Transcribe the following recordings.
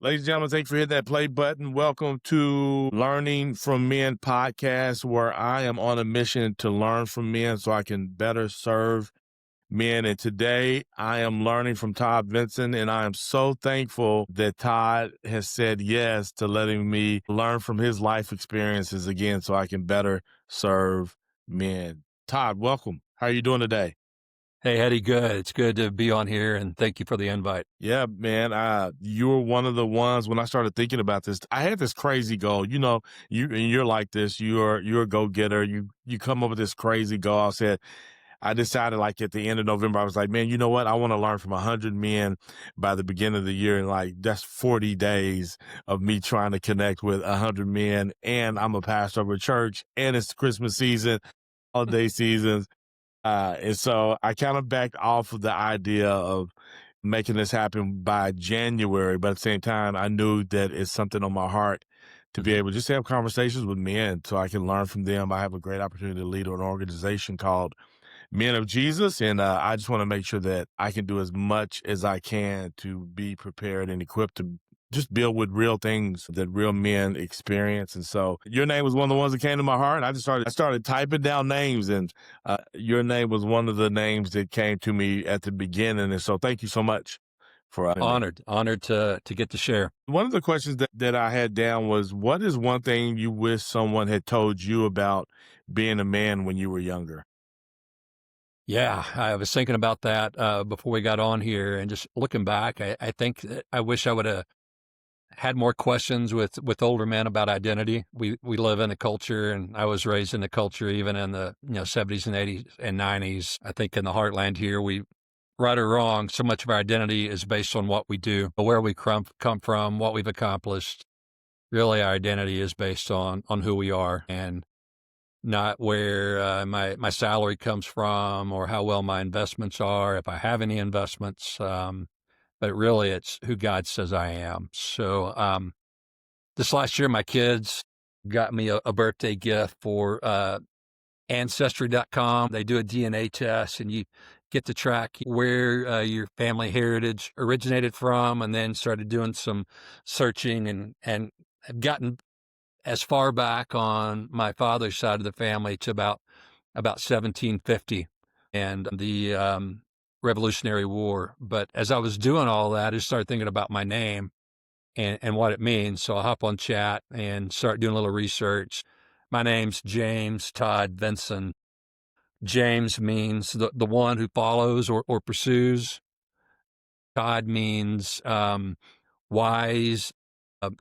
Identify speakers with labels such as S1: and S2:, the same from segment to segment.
S1: Ladies and gentlemen, thanks for hitting that play button. Welcome to Learning from Men podcast, where I am on a mission to learn from men so I can better serve men. And today I am learning from Todd Vinson, and I am so thankful that Todd has said yes to letting me learn from his life experiences again so I can better serve men. Todd, welcome. How are you doing today?
S2: Hey, Heady, good. It's good to be on here, and thank you for the invite.
S1: Yeah, man. You were one of the ones when I started thinking about this. I had this crazy goal. You're like this. You're a go-getter. You come up with this crazy goal. I decided like at the end of November, I was like, man, you know what? I want to learn from 100 men by the beginning of the year. And like, that's 40 days of me trying to connect with 100 men. And I'm a pastor of a church, and it's Christmas season, holiday seasons. And so I kind of backed off of the idea of making this happen by January. But at the same time, I knew that it's something on my heart to be able to just have conversations with men so I can learn from them. I have a great opportunity to lead an organization called Men of Jesus. And I just want to make sure that I can do as much as I can to be prepared and equipped to just build with real things that real men experience. And so your name was one of the ones that came to my heart. I started typing down names, and your name was one of the names that came to me at the beginning. And so thank you so much for
S2: Honored to get to share.
S1: One of the questions that I had down was, what is one thing you wish someone had told you about being a man when you were younger?
S2: Yeah, I was thinking about that before we got on here, and just looking back, I think that I wish I would have had more questions with older men about identity. We live in a culture, and I was raised in a culture even in the 70s and 80s and 90s. I think in the heartland here, right or wrong, so much of our identity is based on what we do, where we come from, what we've accomplished. Really, our identity is based on who we are, and not where my salary comes from or how well my investments are, if I have any investments. But really, it's who God says I am. So this last year, my kids got me a birthday gift for Ancestry.com. They do a DNA test, and you get to track where your family heritage originated from, and then started doing some searching and have gotten as far back on my father's side of the family to about 1750 and the Revolutionary War. But as I was doing all that, I just started thinking about my name and what it means. So I hop on chat and start doing a little research. My name's James Todd Vinson. James means the one who follows or pursues. Todd means wise,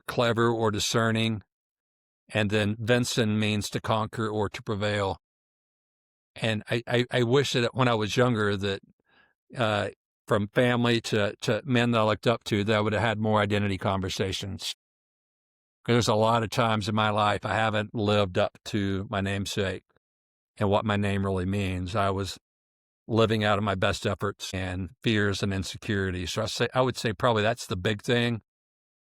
S2: clever, or discerning. And then Vinson means to conquer or to prevail. And I wish that when I was younger that from family to men that I looked up to, that I would have had more identity conversations. Because there's a lot of times in my life I haven't lived up to my namesake and what my name really means. I was living out of my best efforts and fears and insecurities. So I would say probably that's the big thing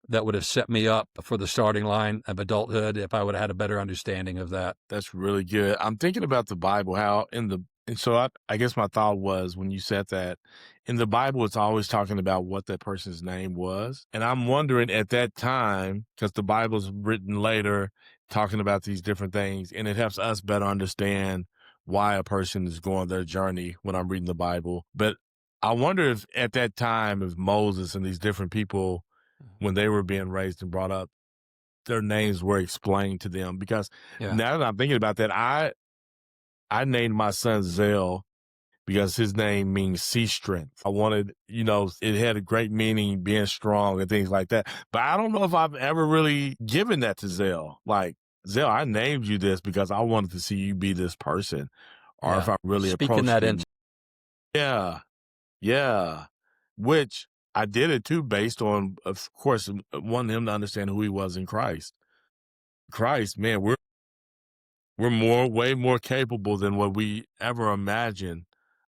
S2: that would have set me up for the starting line of adulthood if I would have had a better understanding of that.
S1: That's really good. I'm thinking about the Bible, I guess my thought was when you said that in the Bible, it's always talking about what that person's name was. And I'm wondering at that time, because the Bible's written later talking about these different things, and it helps us better understand why a person is going their journey when I'm reading the Bible. But I wonder if at that time, if Moses and these different people, when they were being raised and brought up, their names were explained to them. Because now that I'm thinking about that, I named my son Zell because his name means sea strength. I wanted, it had a great meaning, being strong and things like that. But I don't know if I've ever really given that to Zell. Like, Zell, I named you this because I wanted to see you be this person, or if I really
S2: speaking that
S1: him.
S2: into.
S1: Yeah. Which I did it too, based on, of course, wanting him to understand who he was in Christ. Christ, man, we're way more capable than what we ever imagined,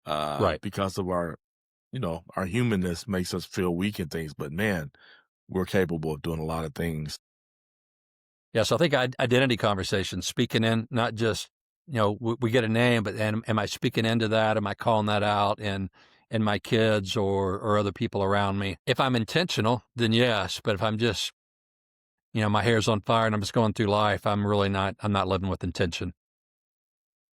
S2: Right.
S1: because of our humanness makes us feel weak in things, but man, we're capable of doing a lot of things.
S2: Yeah. So I think identity conversations, speaking in, not just, we get a name, but am I speaking into that? Am I calling that out? And in my kids or other people around me. If I'm intentional, then yes. But if I'm just, my hair's on fire and I'm just going through life, I'm not living with intention.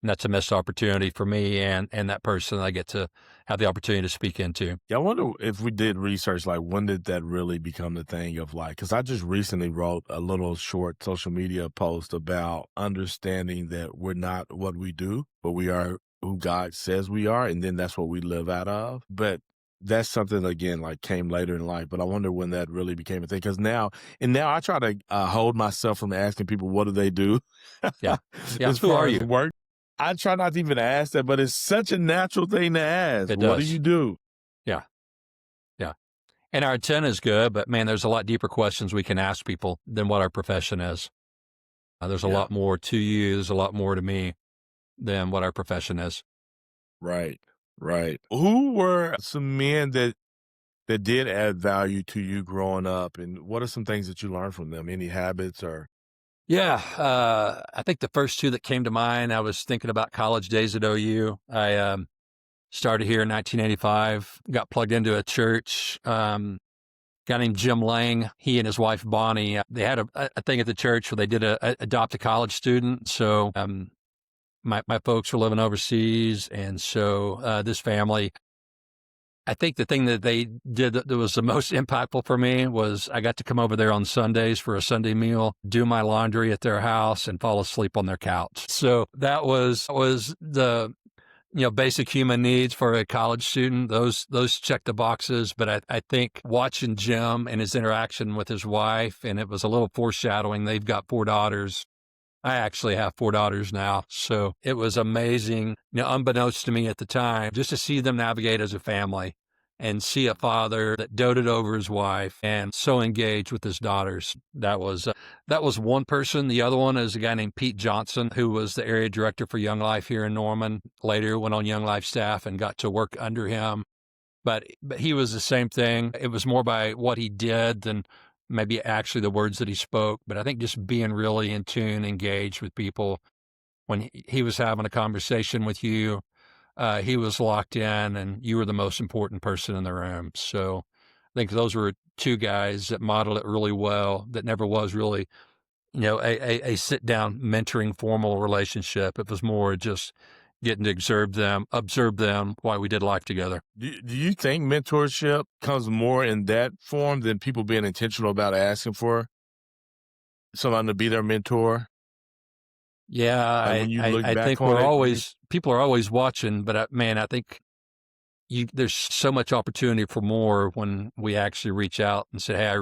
S2: And that's a missed opportunity for me and that person I get to have the opportunity to speak into.
S1: Yeah, I wonder if we did research, like when did that really become the thing of like, because I just recently wrote a little short social media post about understanding that we're not what we do, but we are who God says we are, and then that's what we live out of. But that's something again like came later in life. But I wonder when that really became a thing. Because now I try to hold myself from asking people what do they do,
S2: Yeah. Yeah.
S1: as
S2: Who are
S1: far as
S2: you?
S1: work. I try not to even ask that, but it's such a natural thing to ask.
S2: It
S1: What do
S2: does.
S1: you do?
S2: Yeah. Yeah. And our intent is good, but man, there's a lot deeper questions we can ask people than what our profession is. There's a
S1: Yeah.
S2: lot more to you. There's a lot more to me than what our profession is.
S1: Right, right. Who were some men that did add value to you growing up, and what are some things that you learned from them? Any habits or
S2: Yeah. I think the first two that came to mind, I was thinking about college days at OU. I started here in 1985, got plugged into a church. Guy named Jim Lang, he and his wife Bonnie, they had a thing at the church where they did adopt a college student. So my folks were living overseas, and so this family, I think the thing that they did that was the most impactful for me was I got to come over there on Sundays for a Sunday meal, do my laundry at their house, and fall asleep on their couch. So that was the basic human needs for a college student. Those check the boxes. But I think watching Jim and his interaction with his wife, and it was a little foreshadowing. They've got 4 daughters. I actually have 4 daughters now. So it was amazing, unbeknownst to me at the time, just to see them navigate as a family and see a father that doted over his wife and so engaged with his daughters. That was one person. The other one is a guy named Pete Johnson, who was the area director for Young Life here in Norman. Later went on Young Life staff and got to work under him. But he was the same thing. It was more by what he did than maybe actually the words that he spoke. But I think just being really in tune, engaged with people. When he was having a conversation with you, he was locked in, and you were the most important person in the room. So I think those were two guys that modeled it really well. That never was really, a sit down mentoring formal relationship. It was more just getting to observe them while we did life together.
S1: do you think mentorship comes more in that form than people being intentional about asking for someone to be their mentor?
S2: Yeah,
S1: Like
S2: I,
S1: when you
S2: I,
S1: look
S2: I
S1: back
S2: think
S1: on it,
S2: people are always watching, but man, I think there's so much opportunity for more when we actually reach out and say, hey,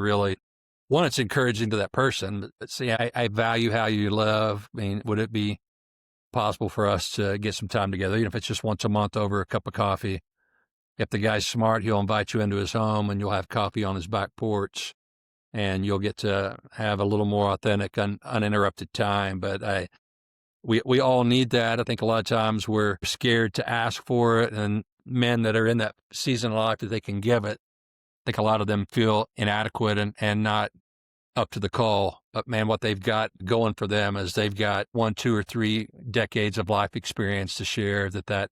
S2: one, it's encouraging to that person, but see, I value how you live. I mean, would it be possible for us to get some time together, even if it's just once a month over a cup of coffee? If the guy's smart, he'll invite you into his home and you'll have coffee on his back porch and you'll get to have a little more authentic, uninterrupted time. But we all need that. I think a lot of times we're scared to ask for it, and men that are in that season of life that they can give it, I think a lot of them feel inadequate and not up to the call. But man, what they've got going for them is they've got 1, 2, or 3 decades of life experience to share that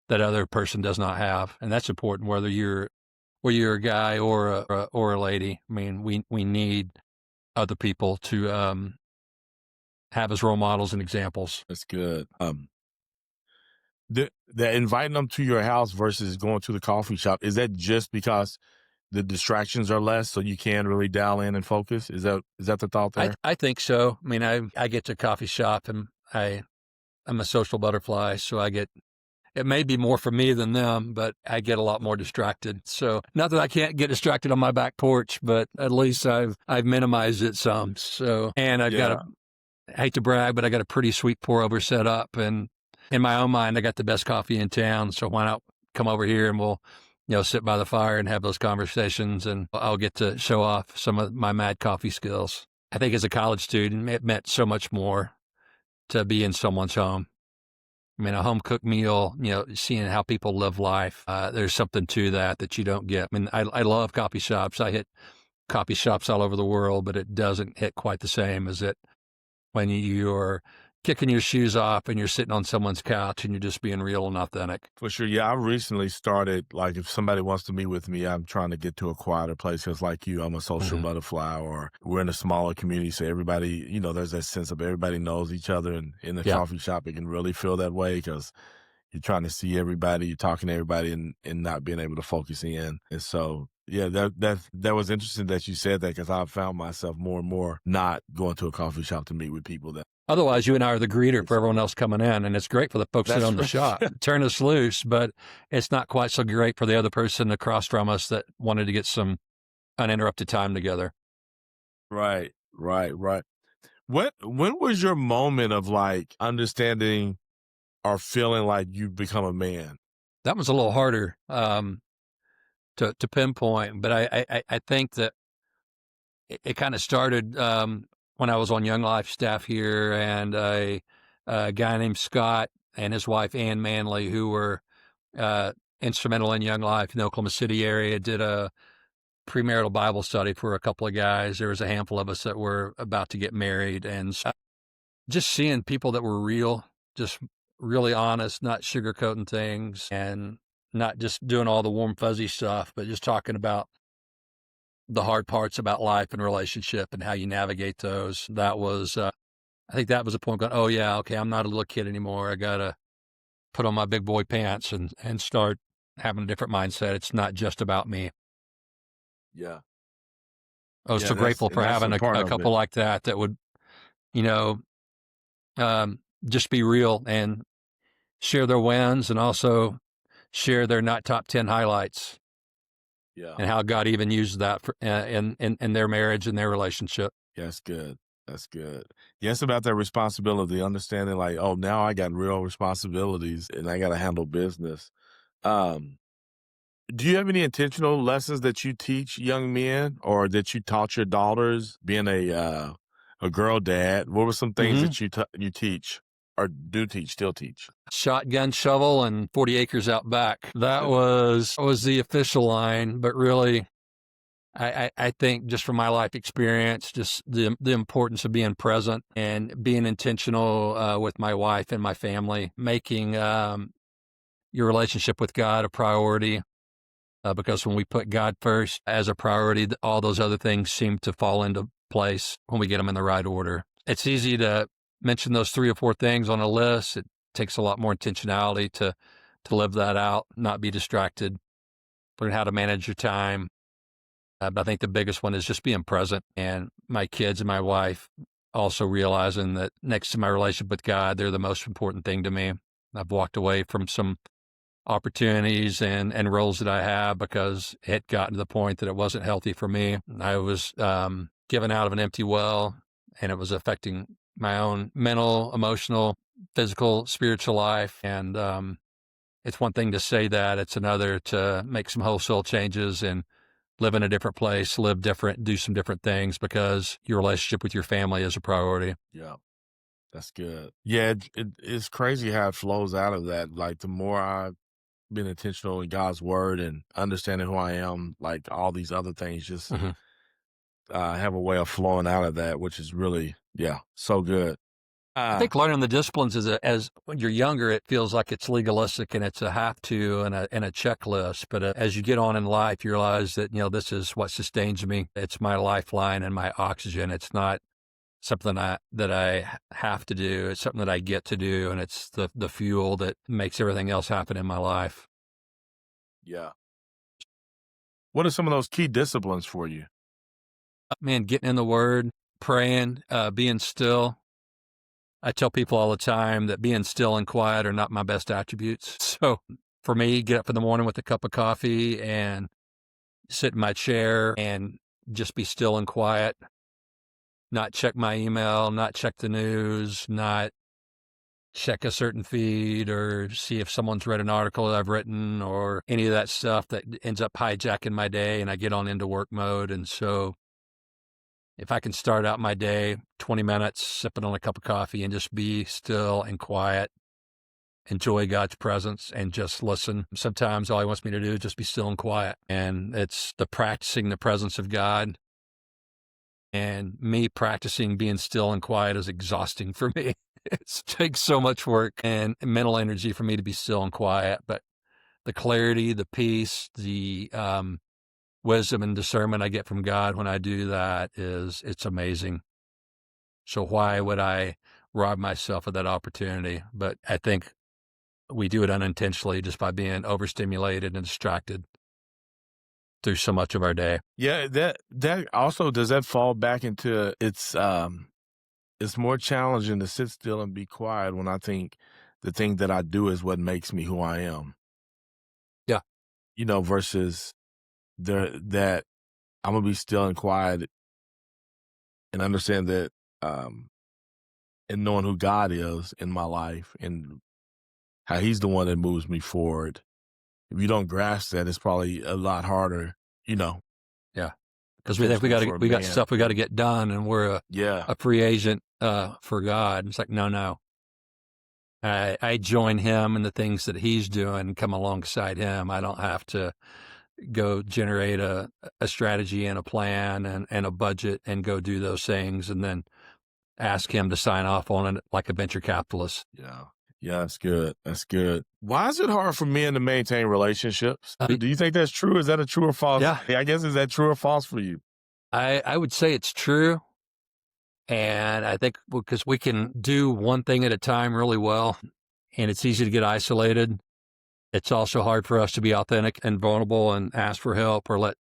S2: other person does not have, and that's important. Whether you're a guy or a lady, I mean, we need other people to have as role models and examples.
S1: that's good. The inviting them to your house versus going to the coffee shop, is that just because the distractions are less, so you can really dial in and focus? Is that the thought there?
S2: I think so. I mean, I get to a coffee shop and I'm a social butterfly, so it may be more for me than them, but I get a lot more distracted. So not that I can't get distracted on my back porch, but at least I've minimized it some. So, and
S1: Yeah.
S2: I hate to brag, but I got a pretty sweet pour over set up, and in my own mind, I got the best coffee in town. So why not come over here and we'll, sit by the fire and have those conversations, and I'll get to show off some of my mad coffee skills. I think as a college student, it meant so much more to be in someone's home. I mean, a home cooked meal, seeing how people live life, there's something to that you don't get. I mean, I love coffee shops. I hit coffee shops all over the world, but it doesn't hit quite the same as it when you're kicking your shoes off and you're sitting on someone's couch and you're just being real and authentic.
S1: For sure. Yeah, I recently started, like, if somebody wants to meet with me, I'm trying to get to a quieter place because, like you, I'm a social
S2: Mhm.
S1: butterfly, or we're in a smaller community. So everybody, there's that sense of everybody knows each other. And in the
S2: Yeah.
S1: coffee shop, it can really feel that way because you're trying to see everybody, you're talking to everybody, and not being able to focus in. And so, yeah, that was interesting that you said that because I found myself more and more not going to a coffee shop to meet with people that.
S2: Otherwise, you and I are the greeter for everyone else coming in, and it's great for the folks that
S1: That's
S2: own the
S1: right.
S2: shop. Turn us loose, but it's not quite so great for the other person across from us that wanted to get some uninterrupted time together.
S1: Right, right, right. When was your moment of, like, understanding or feeling like you've become a man?
S2: That was a little harder to pinpoint, but I think that it kind of started when I was on Young Life staff here, and a guy named Scott and his wife Ann Manley, who were instrumental in Young Life in the Oklahoma City area, did a premarital Bible study for a couple of guys. There was a handful of us that were about to get married, and just seeing people that were real, just really honest, not sugarcoating things, and not just doing all the warm fuzzy stuff, but just talking about the hard parts about life and relationship and how you navigate those. That was, I think that was a point going, oh yeah, okay, I'm not a little kid anymore. I gotta put on my big boy pants and start having a different mindset. It's not just about me.
S1: Yeah.
S2: I was
S1: Yeah,
S2: so
S1: that's
S2: grateful
S1: and
S2: for
S1: that's a
S2: having
S1: part
S2: a
S1: of
S2: couple
S1: it.
S2: like that would, you know, just be real and share their wins and also share their not top 10 highlights
S1: Yeah.
S2: and how God even used that for, in their marriage and their relationship.
S1: Yeah, that's good. That's good. Yeah, it's about that responsibility, understanding like, oh, now I got real responsibilities and I gotta handle business. Um, do you have any intentional lessons that you teach young men or that you taught your daughters being a girl dad? What were some things
S2: Hmm.
S1: that you teach or do teach, still teach?
S2: Shotgun, shovel, and 40 acres out back. That was the official line, but really, I think just from my life experience, just the importance of being present and being intentional with my wife and my family, making your relationship with God a priority. Because when we put God first as a priority, all those other things seem to fall into place when we get them in the right order. It's easy to mention those 3 or 4 things on a list. It takes a lot more intentionality to live that out, not be distracted, learn how to manage your time. But I think the biggest one is just being present, and my kids and my wife also realizing that next to my relationship with God, they're the most important thing to me. I've walked away from some opportunities and roles that I have because it had gotten to the point that it wasn't healthy for me. I was given out of an empty well, and it was affecting my own mental, emotional, physical, spiritual life. And it's one thing to say that; it's another to make some wholesale changes and live in a different place, live different, do some different things because your relationship with your family is a priority.
S1: Yeah, that's good. Yeah, it's crazy how it flows out of that. Like the more I've been intentional in God's word and understanding who I am, like all these other things just
S2: Mhm.
S1: have a way of flowing out of that, which is really, yeah, so good.
S2: I
S1: Uh,
S2: think learning the disciplines as when you're younger, it feels like it's legalistic and it's a have to and a checklist. But as you get on in life, you realize that, this is what sustains me. It's my lifeline and my oxygen. It's not something that I have to do. It's something that I get to do. And it's the fuel that makes everything else happen in my life.
S1: yeah. What are some of those key disciplines for you?
S2: Man, getting in the word, praying, being still. I tell people all the time that being still and quiet are not my best attributes. So for me, get up in the morning with a cup of coffee and sit in my chair and just be still and quiet, not check my email, not check the news, not check a certain feed or see if someone's read an article that I've written or any of that stuff that ends up hijacking my day and I get on into work mode. And so if I can start out my day 20 minutes sipping on a cup of coffee and just be still and quiet, enjoy God's presence and just listen. Sometimes all he wants me to do is just be still and quiet. And it's the practicing the presence of God And me practicing being still and quiet is exhausting for me. It takes so much work and mental energy for me to be still and quiet. But the clarity, the peace, the wisdom and discernment I get from God when I do that it's amazing. So why would I rob myself of that opportunity? But I think we do it unintentionally just by being overstimulated and distracted through so much of our day.
S1: Yeah, that also, does that fall back into it's more challenging to sit still and be quiet when I think the thing that I do is what makes me who I am,
S2: Yeah.
S1: versus that I'm gonna be still and quiet and understand that, and knowing who God is in my life and how He's the one that moves me forward. If you don't grasp that, it's probably a lot harder, you know,
S2: Yeah. Because we think
S1: potentially for a
S2: we got
S1: man.
S2: stuff we got to get done, and we're
S1: Yeah,
S2: a free agent for God. It's like, no. I join him in the things that he's doing, come alongside him. I don't have to go generate a strategy and a plan and a budget and go do those things and then ask him to sign off on it like a venture capitalist.
S1: yeah, yeah. That's good. That's good. Why is it hard for men to maintain relationships? Do you think that's true? Is that a true or false?
S2: Yeah,
S1: I guess, is that true or false for you?
S2: I would say it's true. And I think because we can do one thing at a time really well, and it's easy to get isolated. It's also hard for us to be authentic and vulnerable and ask for help or let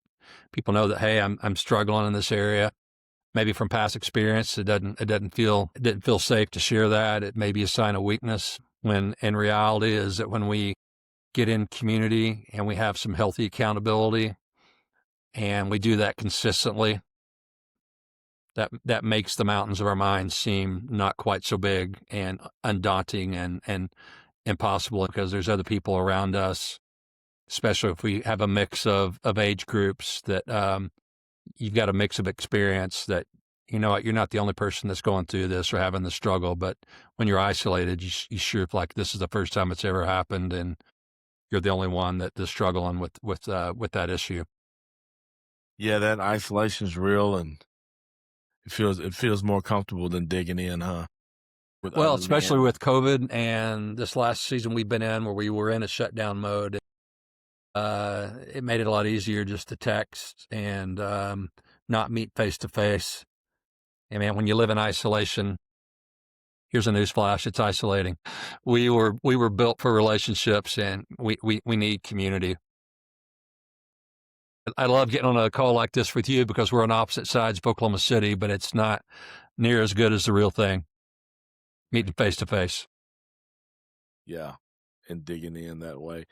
S2: people know that, hey, I'm struggling in this area. Maybe from past experience, it didn't feel safe to share that. It may be a sign of weakness. When in reality is that when we get in community and we have some healthy accountability and we do that consistently, that makes the mountains of our minds seem not quite so big and undaunting and impossible because there's other people around us, especially if we have a mix of age groups that you've got a mix of experience that, you know what, you're not the only person that's going through this or having the struggle, but when you're isolated, you sure like this is the first time it's ever happened and you're the only one that is struggling with that issue.
S1: Yeah, that isolation's real, and it feels more comfortable than digging in, huh? With
S2: Well,
S1: other
S2: especially
S1: men.
S2: with COVID and this last season we've been in where we were in a shutdown mode, it made it a lot easier just to text and not meet face to face. And man, when you live in isolation, here's a newsflash: it's isolating. We were built for relationships, and we need community. I love getting on a call like this with you because we're on opposite sides of Oklahoma City, but it's not near as good as the real thing, meeting face to face.
S1: Yeah, and digging in that way.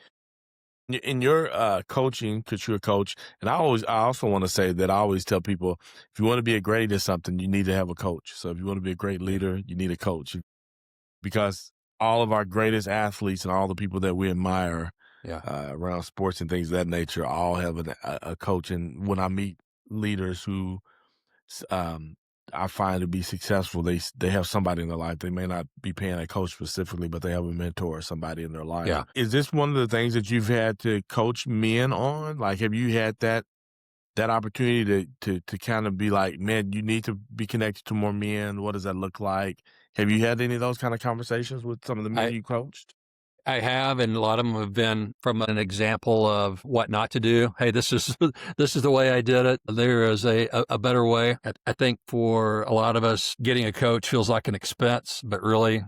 S1: In your coaching, because you're a coach, and I also want to say that I always tell people, if you want to be a great at something, you need to have a coach. So if you want to be a great leader, you need a coach, because all of our greatest athletes and all the people that we admire
S2: Yeah,
S1: around sports and things of that nature all have a coach. And when I meet leaders who um, I find to be successful, they have somebody in their life. They may not be paying a coach specifically, but they have a mentor or somebody in their life.
S2: yeah.
S1: Is this one of the things that you've had to coach men on? Like, have you had that opportunity to kind of be like, man, you need to be connected to more men? What does that look like? Have you had any of those kind of conversations with some of the men
S2: I
S1: you coached?
S2: I have, and a lot of them have been from an example of what not to do. Hey, this is this is the way I did it. There is a better way. I think for a lot of us, getting a coach feels like an expense, but really,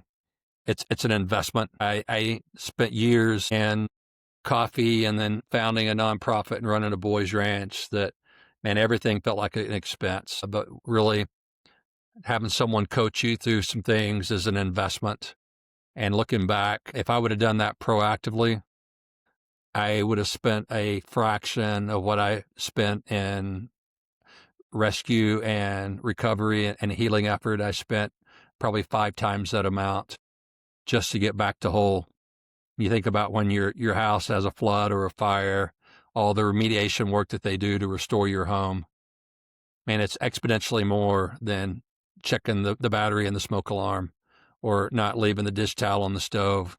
S2: it's an investment. I spent years in coffee and then founding a nonprofit and running a boys ranch. That man, everything felt like an expense, but really having someone coach you through some things is an investment. And looking back, if I would have done that proactively, I would have spent a fraction of what I spent in rescue and recovery and healing effort. I spent probably 5 times that amount just to get back to whole. You think about when your house has a flood or a fire, all the remediation work that they do to restore your home. Man, it's exponentially more than checking the battery in the smoke alarm or not leaving the dish towel on the stove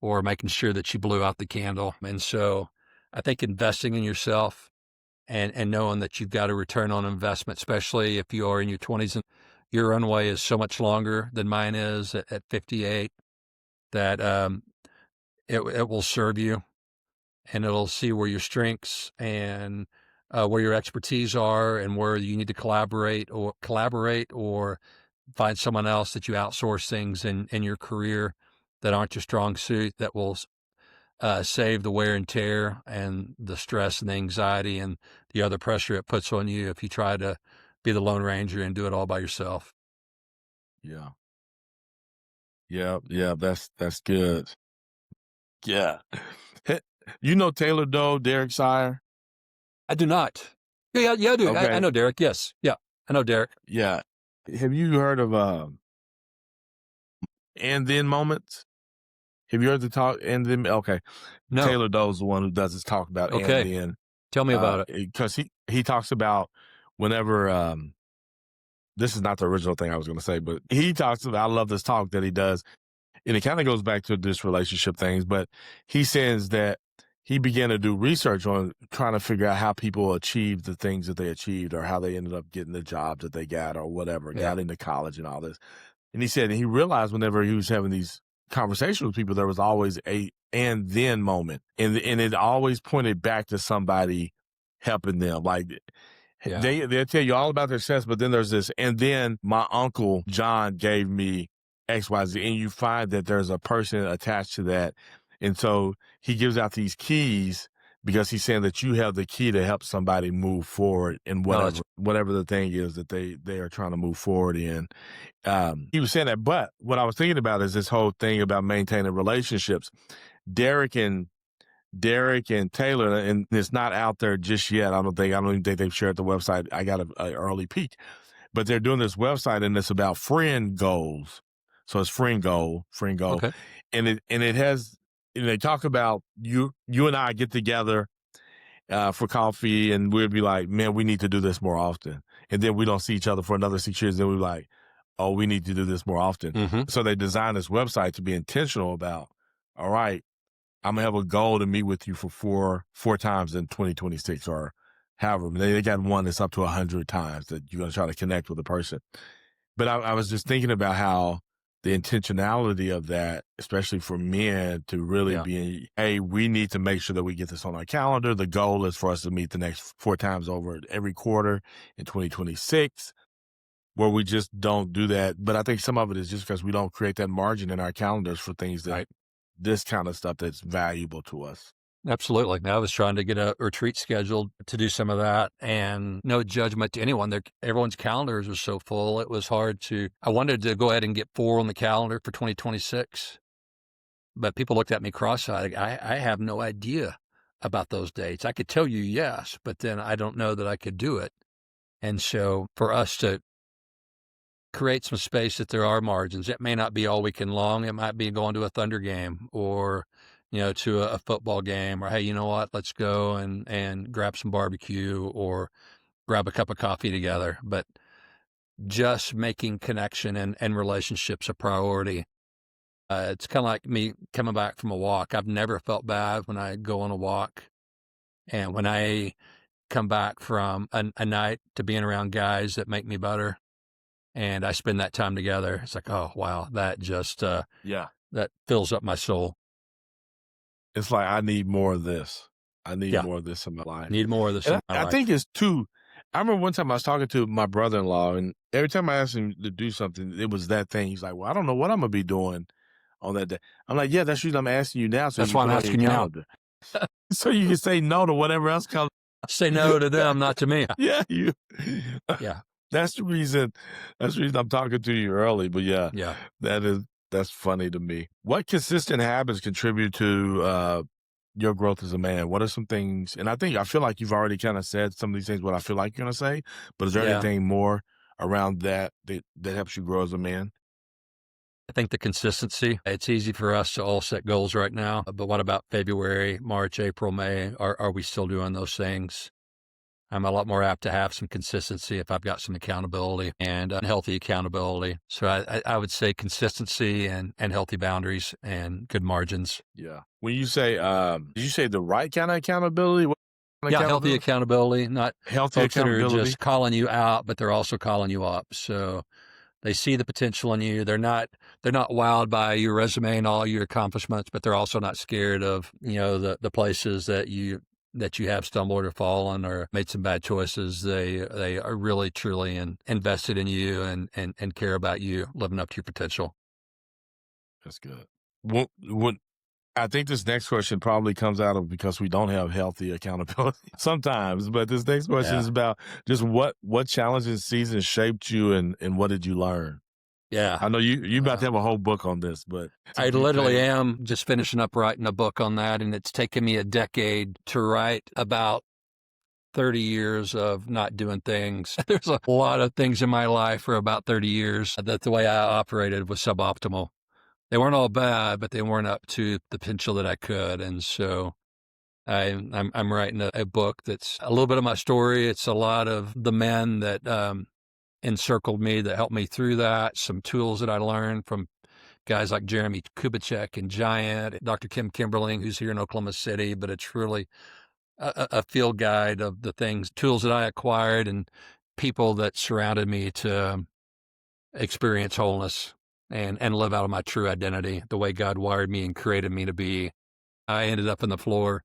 S2: or making sure that you blew out the candle. And so I think investing in yourself and knowing that you've got a return on investment, especially if you are in your 20s. And your runway is so much longer than mine is at 58, that it will serve you, and it'll see where your strengths and where your expertise are, and where you need to collaborate or find someone else that you outsource things in your career that aren't your strong suit, that will save the wear and tear and the stress and the anxiety and the other pressure it puts on you if you try to be the Lone Ranger and do it all by yourself.
S1: Yeah. Yeah. Yeah. That's good. Yeah. Hey, you know Taylor Doe, Derek Sire?
S2: I do not. Yeah, I do. I
S1: Okay.
S2: know Derek. Yes. Yeah, I know Derek.
S1: Yeah. Have you heard of and then moments? Have you heard the talk and then? Okay.
S2: No.
S1: Taylor Doe's the one who does this talk about and
S2: Okay.
S1: then,
S2: Tell me about it.
S1: because he talks about whenever this is not the original thing I was going to say, but he talks about, I love this talk that he does, and it kind of goes back to this relationship things, but he says that he began to do research on trying to figure out how people achieved the things that they achieved, or how they ended up getting the jobs that they got, or whatever,
S2: Yeah.
S1: got into college and all this. And he said he realized whenever he was having these conversations with people, there was always a and then moment. And it always pointed back to somebody helping them. Like
S2: Yeah.
S1: they'll tell you all about their success, but then there's this, and then my uncle John gave me XYZ, and you find that there's a person attached to that. And so he gives out these keys because he's saying that you have the key to help somebody move forward in
S2: No, it's
S1: whatever the thing is that they are trying to move forward in. He was saying that, but what I was thinking about is this whole thing about maintaining relationships. Derek and Taylor, and it's not out there just yet. I don't even think they've shared the website. I got an early peek, but they're doing this website, and it's about friend goals. So it's friend goal,
S2: okay.
S1: and it has. And they talk about you and I get together for coffee, and we'd be like, man, we need to do this more often. And then we don't see each other for another 6 years. Then we're like, oh, we need to do this more often.
S2: Mm-hmm.
S1: So they designed this website to be intentional about, all right, I'm gonna have a goal to meet with you for four times in 2026, or however. They got one that's up to 100 times that you're gonna try to connect with a person. But I was just thinking about how the intentionality of that, especially for men, to really
S2: Yeah.
S1: be, hey, we need to make sure that we get this on our calendar. The goal is for us to meet the next four times over every quarter in 2026, where we just don't do that. But I think some of it is just because we don't create that margin in our calendars for things that
S2: Right.
S1: this kind of stuff that's valuable to us.
S2: Absolutely. I was trying to get a retreat scheduled to do some of that, and no judgment to anyone. Everyone's calendars are so full. It was hard I wanted to go ahead and get 4 on the calendar for 2026, but people looked at me cross-eyed. I have no idea about those dates. I could tell you yes, but then I don't know that I could do it. And so for us to create some space, that there are margins. It may not be all weekend long. It might be going to a Thunder game, or, to a football game, or, hey, you know what, let's go and grab some barbecue or grab a cup of coffee together. But just making connection and relationships a priority. It's kind of like me coming back from a walk. I've never felt bad when I go on a walk. And when I come back from a night to being around guys that make me better, and I spend that time together, it's like, oh, wow, that just,
S1: Yeah.
S2: that fills up my soul.
S1: It's like, I need more of this. I need
S2: Yeah.
S1: more of this in my life.
S2: Need more of this
S1: And
S2: in my
S1: I
S2: life.
S1: think it's too, I remember one time I was talking to my brother-in-law, and every time I asked him to do something, it was that thing. He's like, well, I don't know what I'm going to be doing on that day. I'm like, yeah, that's the reason I'm asking you now, so
S2: That's
S1: you
S2: why
S1: can
S2: I'm
S1: put it on your
S2: asking you now.
S1: calendar. So you can say no to whatever else comes.
S2: Say no to them, not to me.
S1: Yeah,
S2: Yeah.
S1: that's the reason. That's the reason I'm talking to you early. But yeah,
S2: Yeah.
S1: that's funny to me. What consistent habits contribute to your growth as a man? What are some things? And I feel like you've already kind of said some of these things, what I feel like you're going to say, but is there
S2: Yeah.
S1: anything more around that helps you grow as a man?
S2: I think the consistency, it's easy for us to all set goals right now, but what about February, March, April, May? Are we still doing those things? I'm a lot more apt to have some consistency if I've got some accountability and healthy accountability. So I would say consistency and healthy boundaries and good margins.
S1: Yeah. When you say, did you say the right kind of accountability?
S2: Yeah, healthy accountability, not
S1: Healthy
S2: folks that are
S1: accountability.
S2: just calling you out, but they're also calling you up. So they see the potential in you. They're not wowed by your resume and all your accomplishments, but they're also not scared of, the places that you have stumbled or fallen or made some bad choices. They are really truly invested in you and care about you living up to your potential.
S1: That's good. What I think this next question probably comes out of because we don't have healthy accountability sometimes, but this next question
S2: Yeah.
S1: is about just what challenges seasons shaped you and what did you learn?
S2: Yeah.
S1: I know you about to have a whole book on this, but to
S2: I
S1: be
S2: literally
S1: paid.
S2: am just finishing up writing a book on that, and it's taken me a decade to write about 30 years of not doing things. There's a lot of things in my life for about 30 years that the way I operated was suboptimal. They weren't all bad, but they weren't up to the potential that I could. And so I'm writing a book that's a little bit of my story. It's a lot of the men that encircled me that helped me through that, some tools that I learned from guys like Jeremy Kubicek and Giant, Dr. Kim Kimberling, who's here in Oklahoma City, but it's really a field guide of the tools that I acquired and people that surrounded me to experience wholeness and live out of my true identity, the way God wired me and created me to be. I ended up on the floor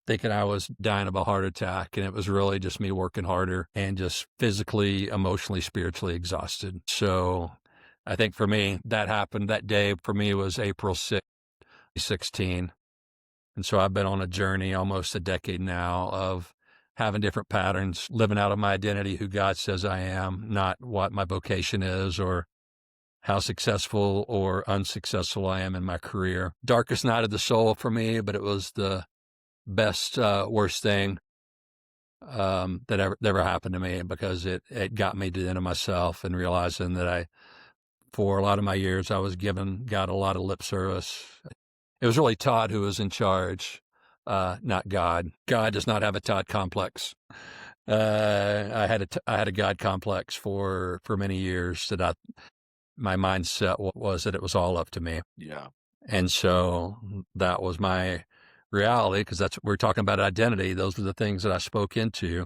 S2: thinking I was dying of a heart attack, and it was really just me working harder and just physically, emotionally, spiritually exhausted. So I think for me, that happened that day. For me, it was April 16. And so I've been on a journey almost a decade now of having different patterns, living out of my identity, who God says I am, not what my vocation is or how successful or unsuccessful I am in my career. Darkest night of the soul for me, but it was the best, worst thing that ever happened to me, because it got me to the end of myself and realizing that for a lot of my years, I was giving God a lot of lip service. It was really Todd who was in charge, not God. God does not have a Todd complex. I had a God complex for many years that my mindset was that it was all up to me.
S1: Yeah.
S2: And so that was my reality, because we're talking about identity. Those were the things that I spoke into.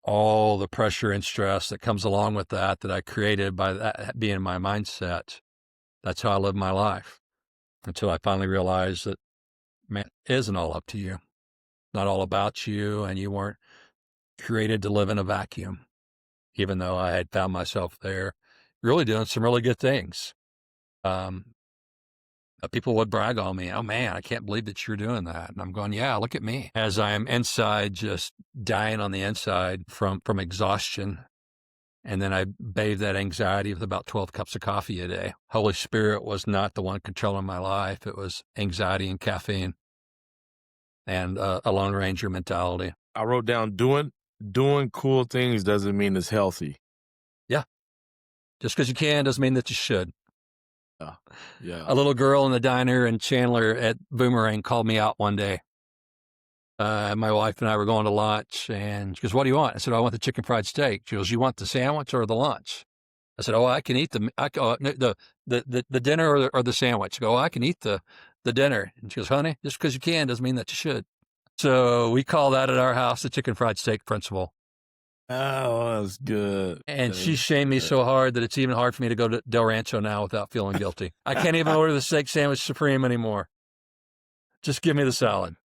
S2: All the pressure and stress that comes along with that I created by that being my mindset. That's how I live my life until I finally realized that, man, it isn't all up to you. Not all about you, and you weren't created to live in a vacuum, even though I had found myself there really doing some really good things. Um, People would brag on me. Oh man, I can't believe that you're doing that. And I'm going, yeah, look at me. As I am inside, just dying on the inside from exhaustion. And then I bathed that anxiety with about 12 cups of coffee a day. Holy Spirit was not the one controlling my life. It was anxiety and caffeine and a Lone Ranger mentality.
S1: I wrote down doing cool things doesn't mean it's healthy.
S2: Yeah. Just because you can doesn't mean that you should.
S1: Yeah. Yeah.
S2: A little girl in the diner in Chandler at Boomerang called me out one day. My wife and I were going to lunch, and she goes, "What do you want?" I said, "I want the chicken fried steak." She goes, "You want the sandwich or the lunch?" I said, "Oh, I can eat the dinner or the sandwich." I go, "Oh, I can eat the dinner." And she goes, "Honey, just because you can doesn't mean that you should." So we call that at our house the chicken fried steak principle.
S1: Oh, that's good.
S2: And
S1: That
S2: she
S1: is
S2: shamed me
S1: good.
S2: so hard that it's even hard for me to go to Del Rancho now without feeling guilty. I can't even order the steak sandwich supreme anymore. Just give me the salad.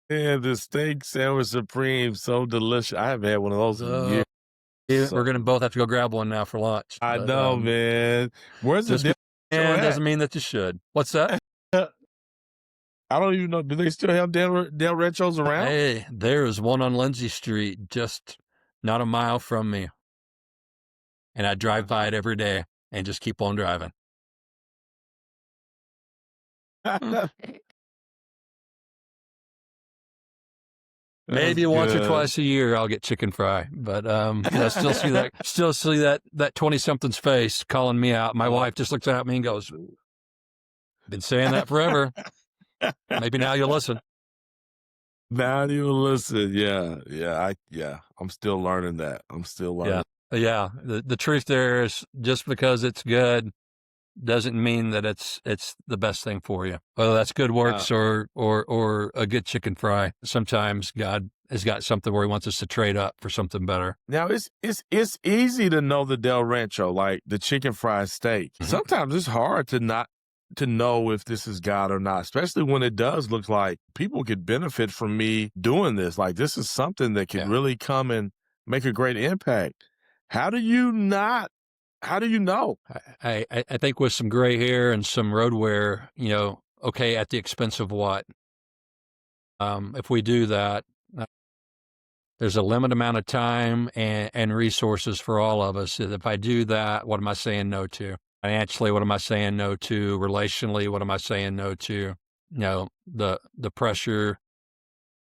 S1: Yeah, the steak sandwich supreme, so delicious. I haven't had one of those in years.
S2: We're going to both have to go grab one now for lunch.
S1: I
S2: But,
S1: know, man. Where's the
S2: just
S1: Del Rancho
S2: and
S1: at?
S2: doesn't mean that you should. What's that?
S1: I don't even know. Do they still have Del Ranchos around?
S2: Hey, there is one on Lindsay Street, just not a mile from me. And I drive by it every day and just keep on driving. Maybe once or twice a year I'll get chicken fry, but still see that 20-something's face calling me out. My wife just looks at me and goes, "Been saying that forever. Maybe now you'll listen."
S1: Now you listen. Yeah. I'm still learning that. I'm still learning.
S2: Yeah. The truth there is, just because it's good doesn't mean that it's the best thing for you. Whether that's good
S1: Uh,
S2: works or a good chicken fry. Sometimes God has got something where he wants us to trade up for something better.
S1: Now it's easy to know the Del Rancho, like the chicken fried steak.
S2: Mhm.
S1: Sometimes it's hard to not to know if this is God or not, especially when it does look like people could benefit from me doing this. Like this is something that could
S2: Yeah.
S1: really come and make a great impact. How do you not? How do you know?
S2: I think with some gray hair and some road wear, okay, at the expense of what? If we do that, uh, there's a limited amount of time and resources for all of us. If I do that, what am I saying no to? Financially, what am I saying no to? Relationally, what am I saying no to? The pressure,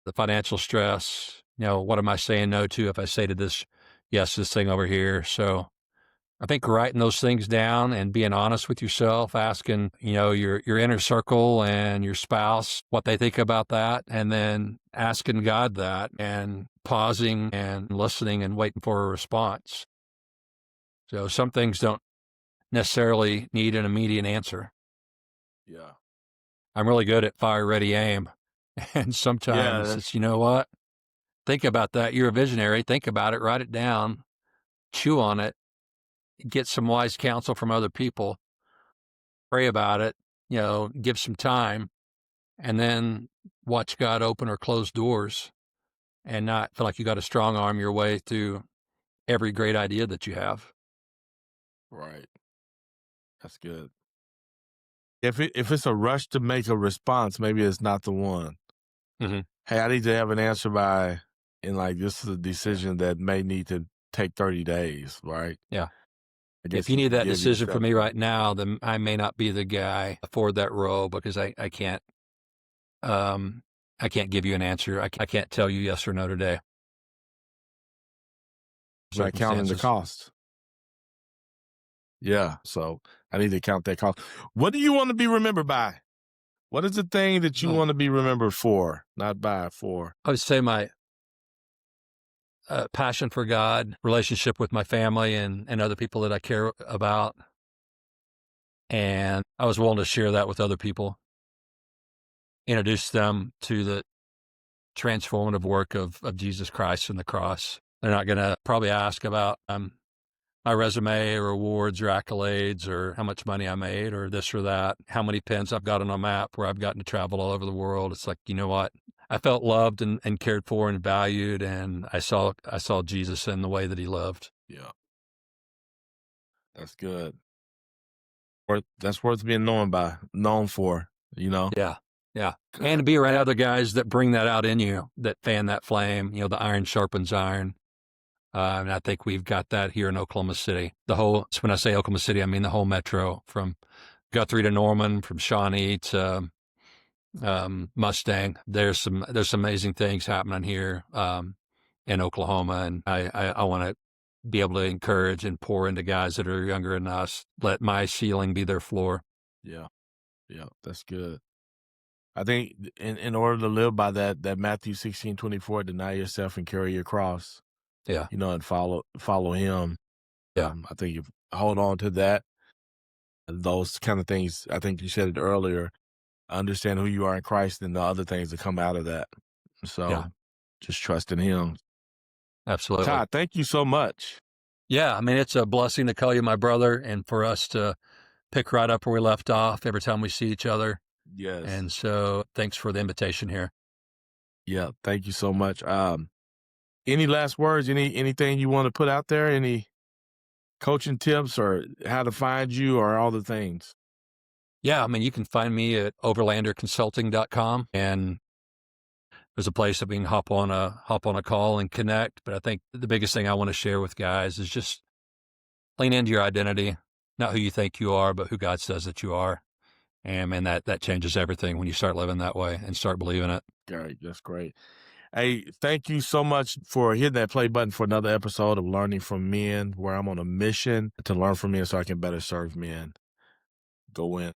S2: the financial stress, what am I saying no to if I say to this, yes, this thing over here. So I think writing those things down and being honest with yourself, asking, your inner circle and your spouse what they think about that, and then asking God that and pausing and listening and waiting for a response. So some things don't necessarily need an immediate answer.
S1: Yeah.
S2: I'm really good at fire, ready, aim. And
S1: Yeah,
S2: sometimes it's,
S1: that's
S2: you know what? Think about that. You're a visionary. Think about it, write it down, chew on it, get some wise counsel from other people, pray about it, give some time, and then watch God open or close doors and not feel like you got to strong arm your way through every great idea that you have.
S1: right. That's good. If it's a rush to make a response, maybe it's not the one.
S2: Hmm.
S1: Hey, I need to have an answer by, and like this is a
S2: Yeah.
S1: decision that may need to take 30 days, right?
S2: Yeah.
S1: I
S2: If
S1: guess
S2: you
S1: you
S2: need
S1: could
S2: that
S1: give
S2: decision from
S1: yourself
S2: me
S1: some.
S2: right now, then I may not be the guy for that role because um, I can't give you an answer. I can't tell you yes or no today.
S1: Not counting the
S2: Circumstances.
S1: cost. Yeah, so I need to count that cost. What do you want to be remembered by? What is the thing that you
S2: Oh,
S1: want to be remembered for, not by, for?
S2: I would say my passion for God, relationship with my family and other people that I care about. And I was willing to share that with other people, introduce them to the transformative work of Jesus Christ and the cross. They're not going to probably ask about my resume or awards or accolades or how much money I made or this or that, how many pins I've got on a map where I've gotten to travel all over the world. It's like, you know what? I felt loved and cared for and valued, and I saw Jesus in the way that he lived.
S1: Yeah, that's good. That's worth being known for, you know?
S2: Yeah. Yeah. And to be around other guys that bring that out in you, that fan that flame, the iron sharpens iron. And I think we've got that here in Oklahoma City. So when I say Oklahoma City, I mean the whole metro from Guthrie to Norman, from Shawnee to Mustang. There's some amazing things happening here in Oklahoma, and I want to be able to encourage and pour into guys that are younger than us. Let my ceiling be their floor.
S1: Yeah, yeah, that's good. I think in order to live by that Matthew 16:24, deny yourself and carry your cross,
S2: Yeah,
S1: and follow him.
S2: yeah,
S1: I think if hold on to that, those kind of things. I think you said it earlier. Understand who you are in Christ and the other things that come out of that.
S2: yeah,
S1: So just trust in him.
S2: absolutely.
S1: Todd, thank you so much.
S2: Yeah, I mean it's a blessing to call you my brother, and for us to pick right up where we left off every time we see each other.
S1: Yes.
S2: And so thanks for the invitation here.
S1: Yeah. Thank you so much. Any last words? Anything you want to put out there? Any coaching tips or how to find you or all the things?
S2: Yeah, I mean, you can find me at overlanderconsulting.com, and there's a place that we can hop on a call and connect. But I think the biggest thing I want to share with guys is just lean into your identity, not who you think you are, but who God says that you are. And man, that changes everything when you start living that way and start believing it.
S1: Great. That's great. Hey, thank you so much for hitting that play button for another episode of Learning from Men, where I'm on a mission to learn from men so I can better serve men. Go in.